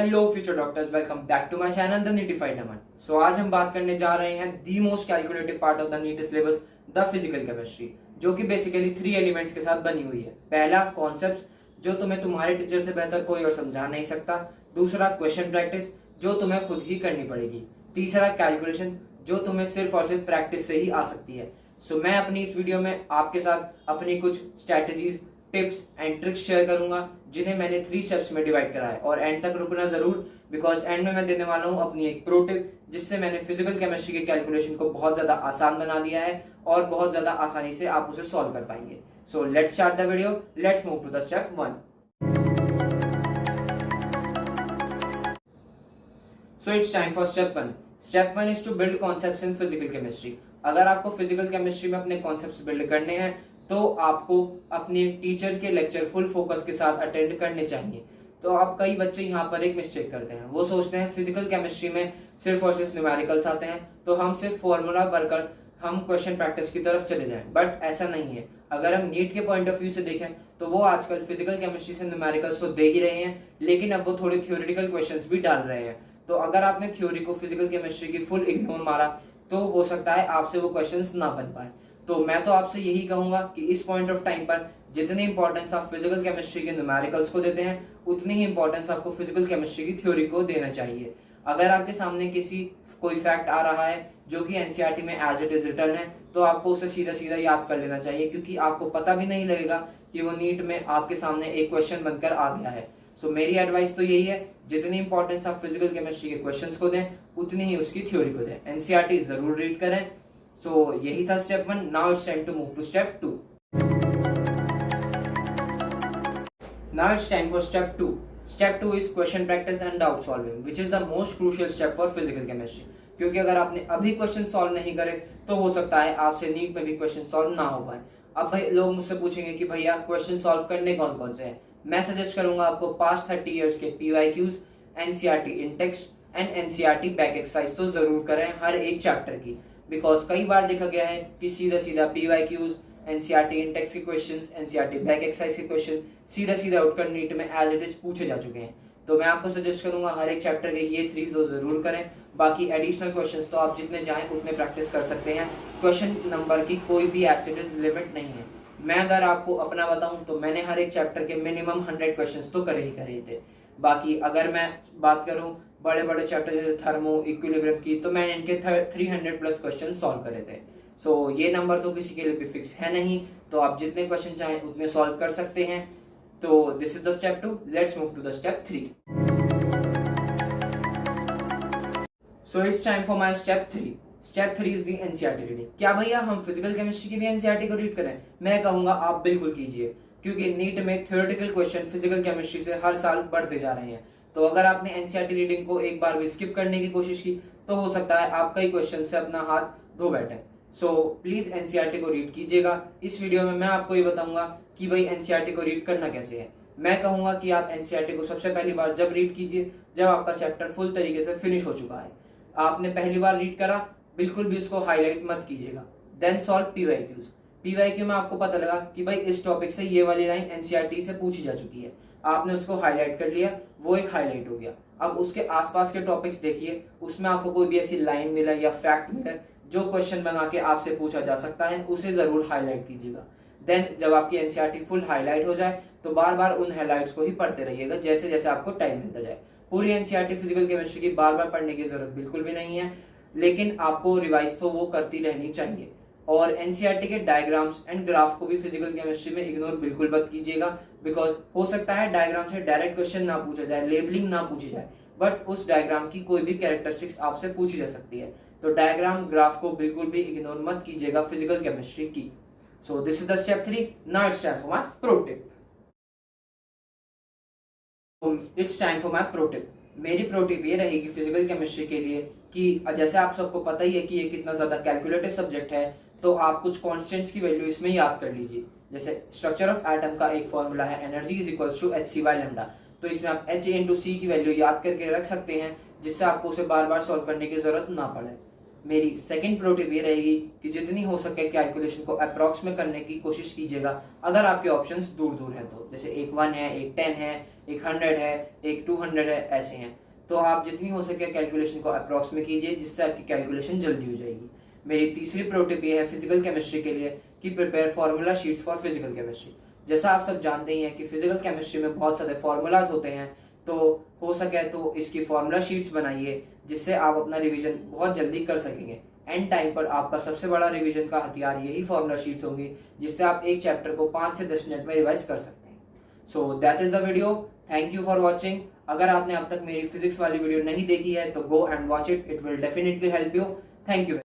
Hello future doctors, welcome back to my channel the NEETified Aman. So आज हम बात करने जा रहे हैं the most calculative part of the NEET syllabus, the physical chemistry, जो कि बेसिकली 3 एलिमेंट्स के साथ बनी हुई है। पहला कॉन्सेप्ट्स, जो तुम्हें तुम्हारे टीचर से बेहतर कोई और समझा नहीं सकता। दूसरा क्वेश्चन प्रैक्टिस, जो तुम्हें खुद ही करनी पड़ेगी। तीसरा कैलकुलेशन, जो तुम्हें सिर्फ और सिर्फ प्रैक्टिस से ही आ सकती है। सो मैं अपनी इस वीडियो में आपके साथ अपनी कुछ strategies, tips and tricks share करूंगा, जिन्हें मैंने 3 स्टेप्स में डिवाइड करा है। और एंड तक रुकना जरूर, बिकॉज एंड में मैं देने वाला हूं अपनी एक प्रो टिप, जिससे मैंने फिजिकल केमिस्ट्री के कैलकुलेशन को बहुत ज्यादा आसान बना दिया है और बहुत ज्यादा आसानी से आप उसे सॉल्व कर पाएंगे। So let's start the video, let's move to the step 1। So it's time for step 1। Step 1 is to build concepts in physical chemistry. अगर आपको फिजिकल केमिस्ट्री में अपने कॉन्सेप्ट्स बिल्ड करने हैं तो आपको अपने टीचर के लेक्चर फुल फोकस के साथ अटेंड करने चाहिए। तो आप कई बच्चे यहाँ पर एक मिस्टेक करते हैं, वो सोचते हैं फिजिकल केमिस्ट्री में सिर्फ और सिर्फ न्यूमेरिकल्स आते हैं तो हम सिर्फ फॉर्मूला पढ़कर हम क्वेश्चन प्रैक्टिस की तरफ चले जाएं, बट ऐसा नहीं है। अगर हम नीट के पॉइंट ऑफ व्यू से देखें तो वो आजकल फिजिकल केमिस्ट्री से न्यूमेरिकल्स तो दे ही रहे हैं, लेकिन अब वो थोड़े थ्योरेटिकल क्वेश्चंस भी डाल रहे हैं। तो अगर आपने थ्योरी को फिजिकल केमिस्ट्री की फुल इग्नोर मारा तो हो सकता है आपसे वो क्वेश्चंस ना बन पाए। तो मैं तो आपसे यही कहूंगा कि इस पॉइंट ऑफ टाइम पर जितनी इंपॉर्टेंस आप फिजिकल केमिस्ट्री के न्यूमेरिकल्स को देते हैं, उतनी ही इंपॉर्टेंस आपको फिजिकल केमिस्ट्री की थ्योरी को देना चाहिए। अगर आपके सामने कोई फैक्ट आ रहा है जो कि एनसीईआरटी में एज इट इज रिटन है, तो आपको उसे सीधा सीधा याद कर लेना चाहिए, क्योंकि आपको पता भी नहीं लगेगा कि वो नीट में आपके सामने एक क्वेश्चन बनकर आ गया है। सो मेरी एडवाइस तो यही है, जितनी इंपॉर्टेंस आप फिजिकल केमिस्ट्री के क्वेश्चंस को दें, उतनी ही उसकी थ्योरी को दें। एनसीईआरटी जरूर रीड करें। सो यही था step 1। Now it's time to move to step 2। Now it's time for step 2। Step 2 is question practice and doubt solving, which is the most crucial step for physical chemistry. क्योंकि अगर आपने अभी question solve नहीं करे तो हो सकता है आपसे नीट में भी क्वेश्चन सॉल्व ना हो पाए। अब भाई लोग मुझसे पूछेंगे कि भैया क्वेश्चन सॉल्व करने कौन कौन से हैं। मैं सजेस्ट करूंगा आपको पास्ट 30 इयर्स के PYQs, NCERT in text and NCERT back exercise तो जरूर करें हर एक चैप्टर की, बिकॉज कई बार देखा गया है कि सीधा सीधा पीवाईक्यूज, एनसीईआरटी इन टेक्स्ट के क्वेश्चंस, एनसीईआरटी बैक एक्सरसाइज के क्वेश्चन सीधा सीधा उठकर नीट में एज इट इज पूछे जा चुके हैं। तो मैं आपको सजेस्ट करूंगा हर एक चैप्टर के ये 3 तो जरूर करें। बाकी एडिशनल क्वेश्चंस तो आप जितने चाहें उतने प्रैक्टिस कर सकते हैं। क्वेश्चन नंबर की कोई भी एज इट इज लिमिट नहीं है। मैं अगर आपको अपना बताऊं तो मैंने हर एक चैप्टर के मिनिमम 100 क्वेश्चंस तो करे थे। बाकी अगर मैं बात करूं बड़े बड़े चैप्टर जैसे थर्मो, इक्विलिब्रियम की, तो मैंने इनके 300 प्लस क्वेश्चन सॉल्व करे थे। सो ये नंबर तो किसी के लिए भी फिक्स है नहीं, तो आप जितने क्वेश्चन चाहें उतने सॉल्व कर सकते हैं। तो this is the step 2। Let's move to the step 3। So it's time for my step 3। Step 3 is the NCERT reading. क्या भैया हम फिजिकल केमिस्ट्री की भी एनसीईआरटी को रीड करें? मैं कहूंगा आप बिल्कुल कीजिए, क्योंकि नीट में थ्योरेटिकल क्वेश्चन फिजिकल केमिस्ट्री से हर साल बढ़ते जा रहे हैं। तो अगर आपने एनसीईआरटी रीडिंग को एक बार भी स्किप करने की कोशिश की तो हो सकता है आप कई क्वेश्चन से अपना हाथ धो बैठे। सो प्लीज एनसीईआरटी को रीड कीजिएगा। इस वीडियो में मैं आपको ये बताऊंगा कि भाई एनसीईआरटी को रीड करना कैसे है। मैं कहूंगा कि आप एनसीईआरटी को सबसे पहली बार जब रीड कीजिए जब आपका चैप्टर फुल तरीके से फिनिश हो चुका है। आपने पहली बार रीड करा, बिल्कुल भी उसको हाईलाइट मत कीजिएगा। Then solve PYQs. पीवाईक्यू में आपको पता लगा कि भाई इस टॉपिक से ये वाली लाइन एनसीईआरटी से पूछी जा चुकी है, आपने उसको हाईलाइट कर लिया, वो एक हाईलाइट हो गया। अब उसके आसपास के टॉपिक्स देखिए, उसमें आपको कोई भी ऐसी लाइन मिला या फैक्ट मिला जो क्वेश्चन बना के आपसे पूछा जा सकता है, उसे जरूर हाईलाइट कीजिएगा। देन जब आपकी एनसीईआरटी फुल हाईलाइट हो जाए तो बार बार उन हाईलाइट्स को ही पढ़ते रहिएगा जैसे जैसे आपको टाइम मिलता जाए। पूरी एनसीईआरटी फिजिकल केमिस्ट्री की बार बार पढ़ने की जरूरत बिल्कुल भी नहीं है, लेकिन आपको रिवाइज तो वो करती रहनी चाहिए। और एनसीईआरटी के डायग्राम्स एंड ग्राफ को भी फिजिकल केमिस्ट्री में इग्नोर बिल्कुल मत कीजिएगा, बिकॉज हो सकता है डायग्राम से डायरेक्ट क्वेश्चन ना पूछा जाए, लेबलिंग ना पूछी जाए, बट उस डायग्राम की कोई भी कैरेक्टरिस्टिक्स आपसे पूछी जा सकती है। तो डायग्राम, ग्राफ को बिल्कुल भी इग्नोर मत कीजिएगा फिजिकल केमिस्ट्री की। So this is the step 3। Now it's time for my pro tip. It's time for my pro tip. मेरी प्रो टिप ये रहेगी फिजिकल केमिस्ट्री के लिए कि जैसे आप सबको पता ही है कि ये कितना ज्यादा कैलकुलेटिव सब्जेक्ट है, तो आप कुछ कॉन्स्टेंट्स की वैल्यू इसमें याद कर लीजिए। जैसे स्ट्रक्चर ऑफ एटम का एक फॉर्मूला है energy is equals to hc/λ, तो इसमें आप h/c की वैल्यू याद करके रख सकते हैं, जिससे आपको उसे बार बार सॉल्व करने की जरूरत ना पड़े। मेरी सेकंड प्रो टिप ये रहेगी कि जितनी हो सके कैलकुलेशन को अप्रॉक्स में करने की कोशिश कीजिएगा, अगर आपके ऑप्शंस दूर दूर हैं तो। जैसे एक 1 है, एक 10 है, एक 100 है, एक 200 है, ऐसे हैं। तो आप जितनी हो सके कैलकुलेशन को अप्रॉक्स में कीजिए, जिससे आपकी कैलकुलेशन जल्दी हो जाएगी। मेरी तीसरी प्रो टिप ये है फिजिकल केमिस्ट्री के लिए कि prepare formula sheets for physical chemistry. जैसा आप सब जानते ही हैं कि फिजिकल केमिस्ट्री में बहुत सारे फॉर्मूलाज होते हैं, तो हो सके तो इसकी फॉर्मूला शीट्स बनाइए, जिससे आप अपना रिवीजन बहुत जल्दी कर सकेंगे। एंड टाइम पर आपका सबसे बड़ा रिवीजन का हथियार यही फॉर्मूला शीट्स होंगी, जिससे आप एक चैप्टर को 5 से 10 मिनट में रिवाइज कर सकते हैं। So that is the video. Thank you for watching. अगर आपने अब तक मेरी फिजिक्स वाली वीडियो नहीं देखी है तो go and watch it, it will definitely help you. Thank you.